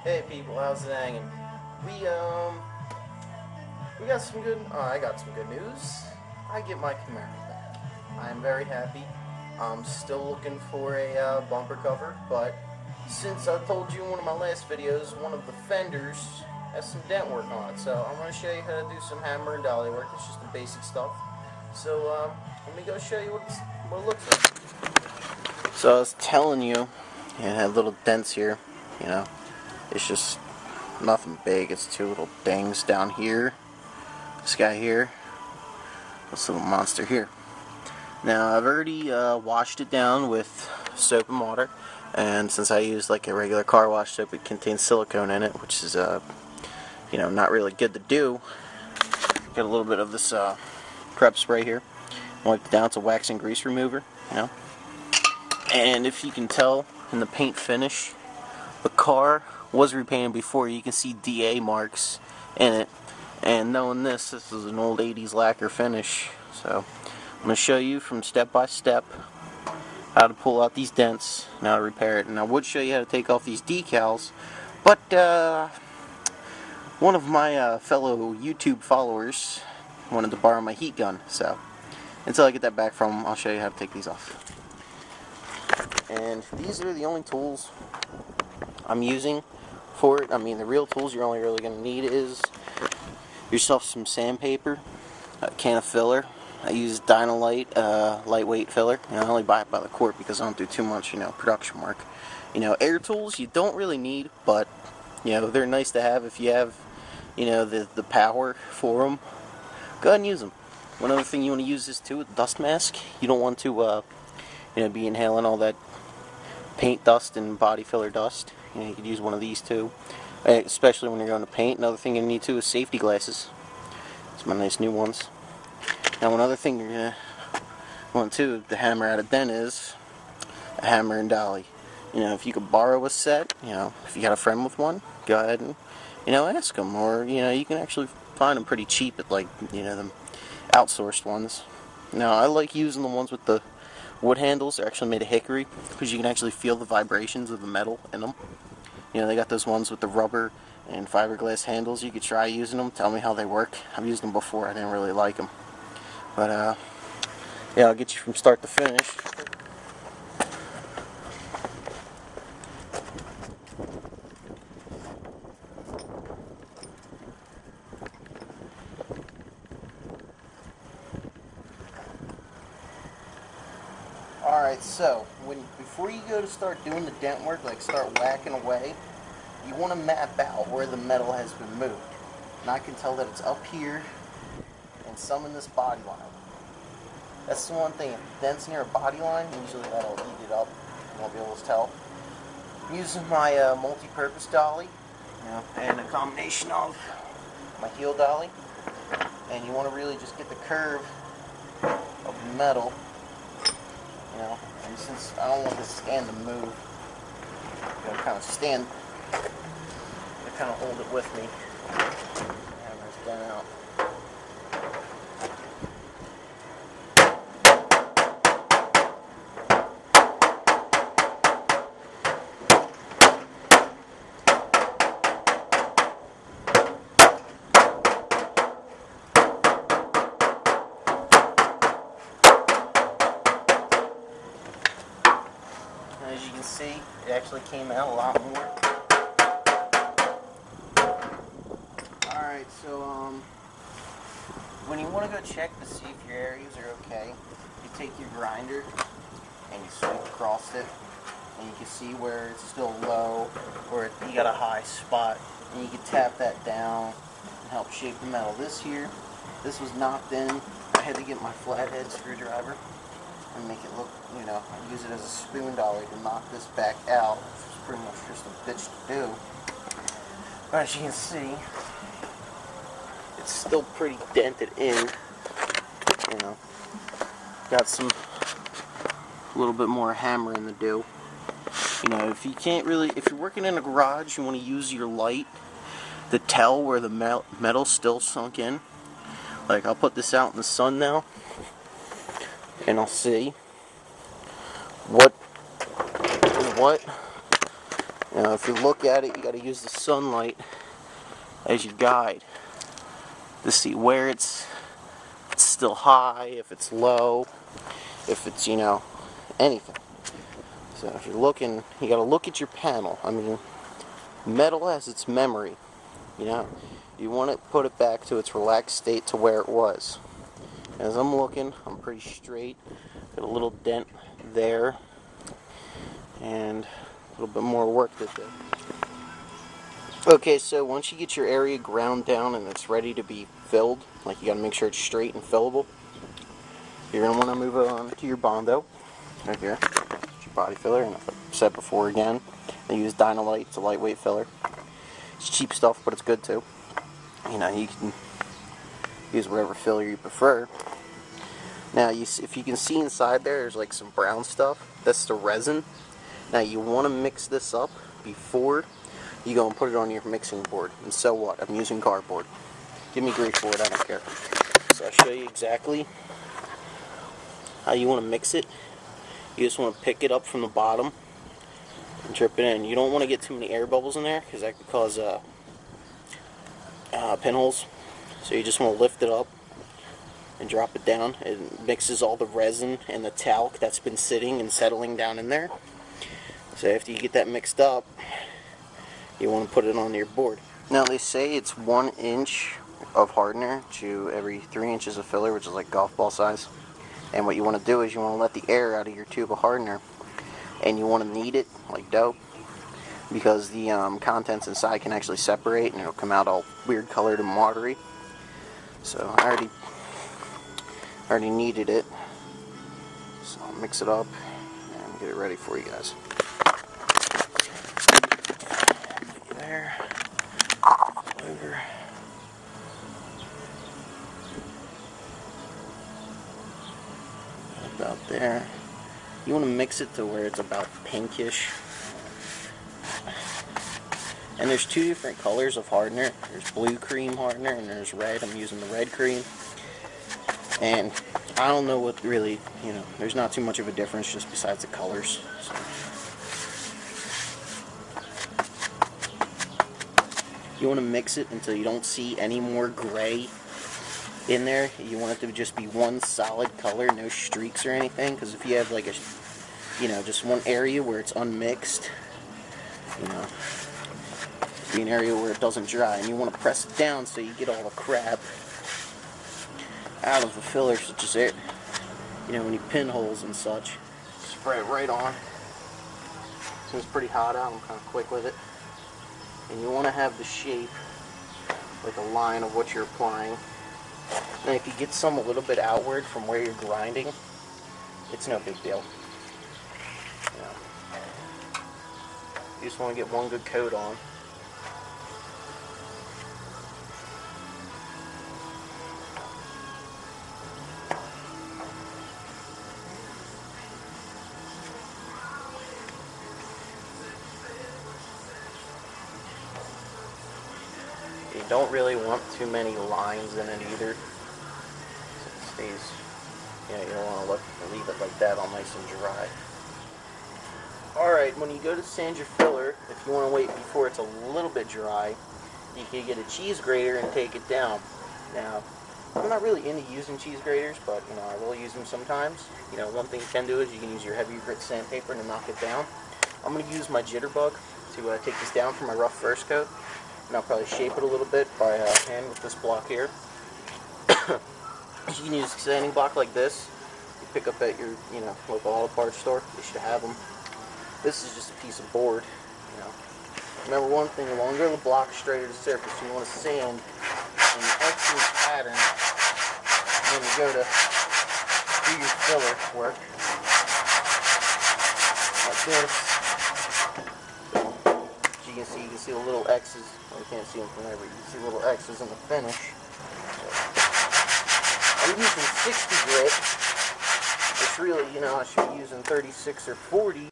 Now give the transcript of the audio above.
Hey people, how's it hanging? We got some good. I got some good news. I get my Camaro back. I'm very happy. I'm still looking for a bumper cover, but since I told you in one of my last videos, one of the fenders has some dent work on it. So I'm going to show you how to do some hammer and dolly work. It's just the basic stuff. So let me go show you what it looks like. So I was telling you, it had little dents here. You know, it's just nothing big. It's two little dings down here. This guy here. This little monster here. Now I've already washed it down with soap and water, and since I use like a regular car wash soap, it contains silicone in it, which is you know, not really good to do. Got a little bit of this prep spray here. Wipe it down. It's a wax and grease remover, you know. And if you can tell in the paint finish, the car was repainted before. You can see DA marks in it. And knowing this is an old 80s lacquer finish. So I'm going to show you from step by step how to pull out these dents and how to repair it. And I would show you how to take off these decals, but one of my fellow YouTube followers wanted to borrow my heat gun. So until I get that back from him, I'll show you how to take these off. And these are the only tools I'm using for it. I mean, the real tools you're only really going to need is yourself some sandpaper, a can of filler. I use Dynalite lightweight filler. You know, I only buy it by the quart because I don't do too much, you know, production work. You know, air tools you don't really need, but you know, they're nice to have if you have, you know, the power for them. Go ahead and use them. One other thing you want to use this too, with dust mask. You don't want to, you know, be inhaling all that paint dust and body filler dust. You know, you could use one of these too, especially when you're going to paint. Another thing you need too is safety glasses. It's my nice new ones. Now, one other thing you're gonna want to hammer out a dent is a hammer and dolly. You know, if you could borrow a set, you know, if you got a friend with one, go ahead and, you know, ask them. Or, you know, you can actually find them pretty cheap at, like, you know, the outsourced ones. Now, I like using the ones with the wood handles. They're actually made of hickory because you can actually feel the vibrations of the metal in them. You know, they got those ones with the rubber and fiberglass handles. You could try using them. Tell me how they work. I've used them before. I didn't really like them. But, yeah, I'll get you from start to finish. Alright, so, before you go to start doing the dent work, like start whacking away, you want to map out where the metal has been moved. And I can tell that it's up here and some in this body line. That's the one thing. If the dent's near a body line, usually that'll eat it up. You won't be able to tell. I'm using my multi-purpose dolly, you know, and a combination of my heel dolly. And you want to really just get the curve of the metal, you know. And since I don't want this stand to move, I'm going to kind of stand, to kind of hold it with me. Hammer's done out. As you can see, it actually came out a lot more. Alright, so when you want to go check to see if your areas are okay, you take your grinder and you sweep across it, and you can see where it's still low, or you got a high spot, and you can tap that down and help shape the metal. This was knocked in. I had to get my flathead screwdriver and make it look, you know, I use it as a spoon dolly to knock this back out. It's pretty much just a bitch to do. But as you can see, it's still pretty dented in. You know, got a little bit more hammering to do. You know, if you're working in a garage, you want to use your light to tell where the metal's still sunk in. Like, I'll put this out in the sun now, and I'll see what is what, Now, if you look at it, you got to use the sunlight as your guide to see where it's still high, if it's low, if it's, you know, anything. So if you're looking, you got to look at your panel. I mean, metal has its memory, you know. You want to put it back to its relaxed state to where it was. As I'm looking, I'm pretty straight. Got a little dent there, and a little bit more work to do. Okay, so once you get your area ground down and it's ready to be filled, like you got to make sure it's straight and fillable, you're going to want to move on to your bondo, right here. It's your body filler, and I've said before again, I use Dynalite. It's a lightweight filler. It's cheap stuff, but it's good too. You know, you can use whatever filler you prefer. Now, if you can see inside there's like some brown stuff. That's the resin. Now, you want to mix this up before you go and put it on your mixing board. And so what? I'm using cardboard. Give me grief for it, I don't care. So I'll show you exactly how you want to mix it. You just want to pick it up from the bottom and drip it in. You don't want to get too many air bubbles in there because that could cause pinholes. So you just want to lift it up and drop it down. It mixes all the resin and the talc that's been sitting and settling down in there. So after you get that mixed up, you want to put it on your board. Now they say it's 1 inch of hardener to every 3 inches of filler, which is like golf ball size. And what you want to do is you want to let the air out of your tube of hardener, and you want to knead it like dough, because the contents inside can actually separate and it'll come out all weird colored and watery. So I already kneaded it, so I'll mix it up and get it ready for you guys. There, over. About there. You want to mix it to where it's about pinkish. And there's 2 different colors of hardener. There's blue cream hardener and there's red. I'm using the red cream. And I don't know what really, you know, there's not too much of a difference just besides the colors. So. You want to mix it until you don't see any more gray in there. You want it to just be one solid color, no streaks or anything, because if you have like a, you know, just one area where it's unmixed, you know, be an area where it doesn't dry, and you want to press it down so you get all the crap out of the filler, such as it, you know, any pinholes and such. Spray it right on. So it's pretty hot out, I'm kind of quick with it. And you want to have the shape like a line of what you're applying. And if you get some a little bit outward from where you're grinding, it's no big deal. You know, you just want to get one good coat on. You don't really want too many lines in it either. So it stays, you know, you don't want to leave it like that all nice and dry. Alright, when you go to sand your filler, if you want to wait before it's a little bit dry, you can get a cheese grater and take it down. Now, I'm not really into using cheese graters, but, you know, I will use them sometimes. You know, one thing you can do is you can use your heavy grit sandpaper to knock it down. I'm going to use my jitterbug to take this down for my rough first coat. And I'll probably shape it a little bit by hand with this block here. You can use a sanding block like this. You pick up at your, you know, local auto parts store. They should have them. This is just a piece of board, you know. Remember one thing, the longer the block, straighter the surface. You want to sand in an excellent pattern when you go to do your filler work. Like this. You can see the little X's. Well, you can't see them from there, but you can see little X's in the finish. So, I'm using 60 grit. It's really, you know, I should be using 36 or 40.